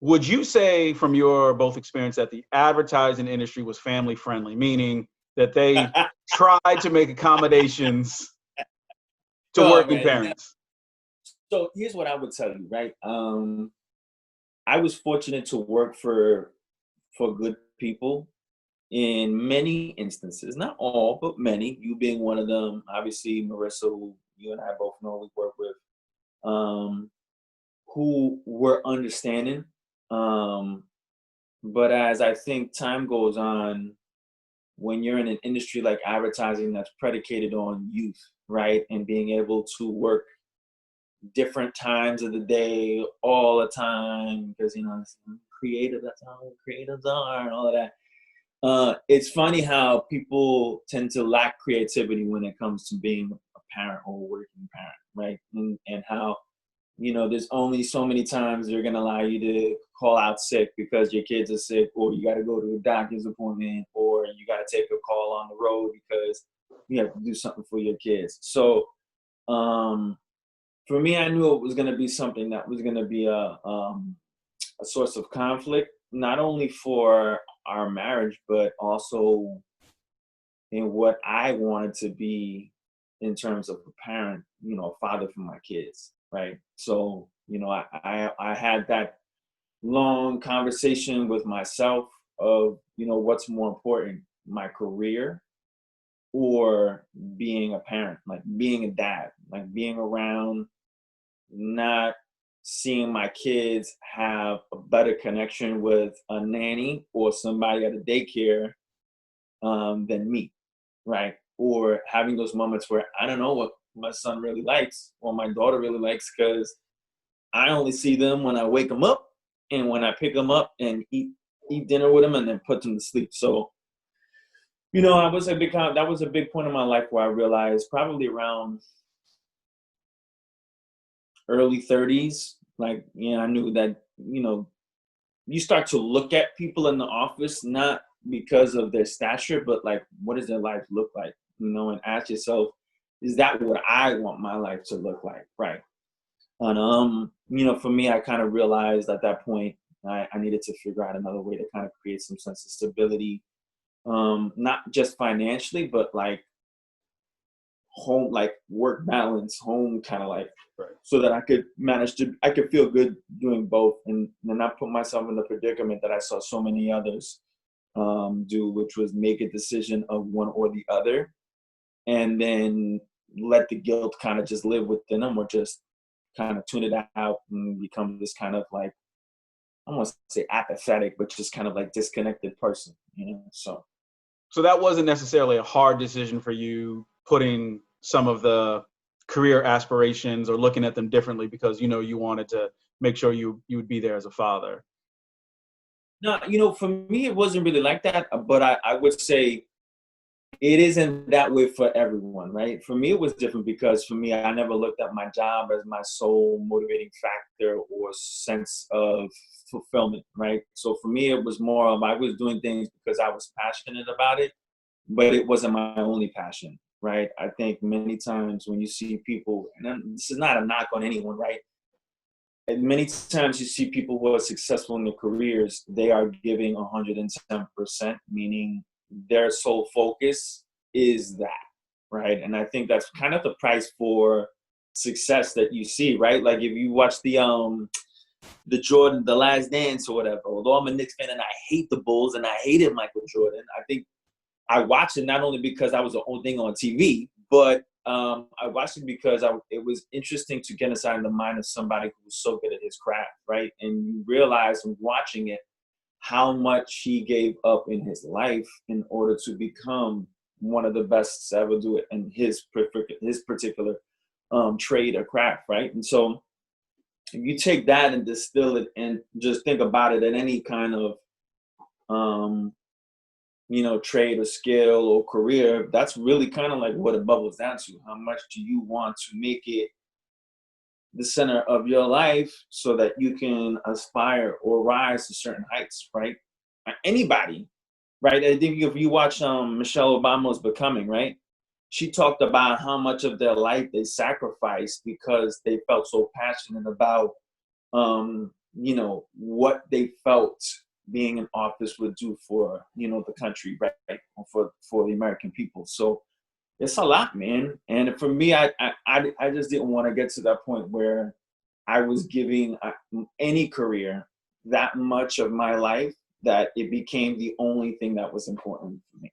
Would you say from your both experience that the advertising industry was family friendly, meaning that they tried to make accommodations to Oh working man. parents? So here's what I would tell you, right? I was fortunate to work for good people in many instances, not all, but many. You being one of them. Obviously, Marissa, who you and I both know we work with, um, who were understanding. Um, but as I think time goes on, when you're in an industry like advertising that's predicated on youth, right, and being able to work different times of the day all the time because it's creative, that's how creatives are and all of that. It's funny how people tend to lack creativity when it comes to being a parent or a working parent, right? And how there's only so many times they're going to allow you to call out sick because your kids are sick, or you got to go to a doctor's appointment, or you got to take a call on the road because you have to do something for your kids. So um, for me, I knew it was going to be something that was going to be a source of conflict, not only for our marriage, but also in what I wanted to be in terms of a parent, a father for my kids, right? So, I had that long conversation with myself of, what's more important, my career or being a parent, like being a dad, like being around, not seeing my kids have a better connection with a nanny or somebody at a daycare than me, right? Or having those moments where I don't know what my son really likes or my daughter really likes because I only see them when I wake them up and when I pick them up and eat dinner with them and then put them to sleep. So, that was a big point in my life where I realized probably around early 30s, like, I knew that, you start to look at people in the office, not because of their stature, but like, what does their life look like? And ask yourself, is that what I want my life to look like? Right. And, for me, I kind of realized at that point, I needed to figure out another way to kind of create some sense of stability, not just financially, but like home, like work balance, home kind of like, Right. so that I could feel good doing both and not put myself in the predicament that I saw so many others do, which was make a decision of one or the other and then let the guilt kind of just live within them or just kind of tune it out and become this kind of like, I don't want to say apathetic, but just kind of like disconnected person, So that wasn't necessarily a hard decision for you, putting some of the career aspirations or looking at them differently because you wanted to make sure you would be there as a father. No, for me, it wasn't really like that, but I would say it isn't that way for everyone, right? For me, it was different because for me, I never looked at my job as my sole motivating factor or sense of fulfillment, right? So for me, it was more of I was doing things because I was passionate about it, but it wasn't my only passion, right? I think many times when you see people, and this is not a knock on anyone, right? And many times you see people who are successful in their careers, they are giving 110%, meaning their sole focus is that, right? And I think that's kind of the price for success that you see, right? Like if you watch the Jordan, The Last Dance or whatever, although I'm a Knicks fan and I hate the Bulls and I hated Michael Jordan, I think I watched it not only because that was the only thing on TV, but I watched it because it was interesting to get inside the mind of somebody who was so good at his craft, right? And you realize from watching it how much he gave up in his life in order to become one of the best to ever do it in his particular trade or craft, right? And so if you take that and distill it and just think about it in any kind of um, trade or skill or career, that's really kind of like what it bubbles down to. How much do you want to make it the center of your life so that you can aspire or rise to certain heights, right? Anybody, right? I think if you watch Michelle Obama's Becoming, right? She talked about how much of their life they sacrificed because they felt so passionate about you know, what they felt being in office would do for, you know, the country, right? For the American people. So it's a lot, man. And for me, I just didn't want to get to that point where I was giving any career that much of my life that it became the only thing that was important for me.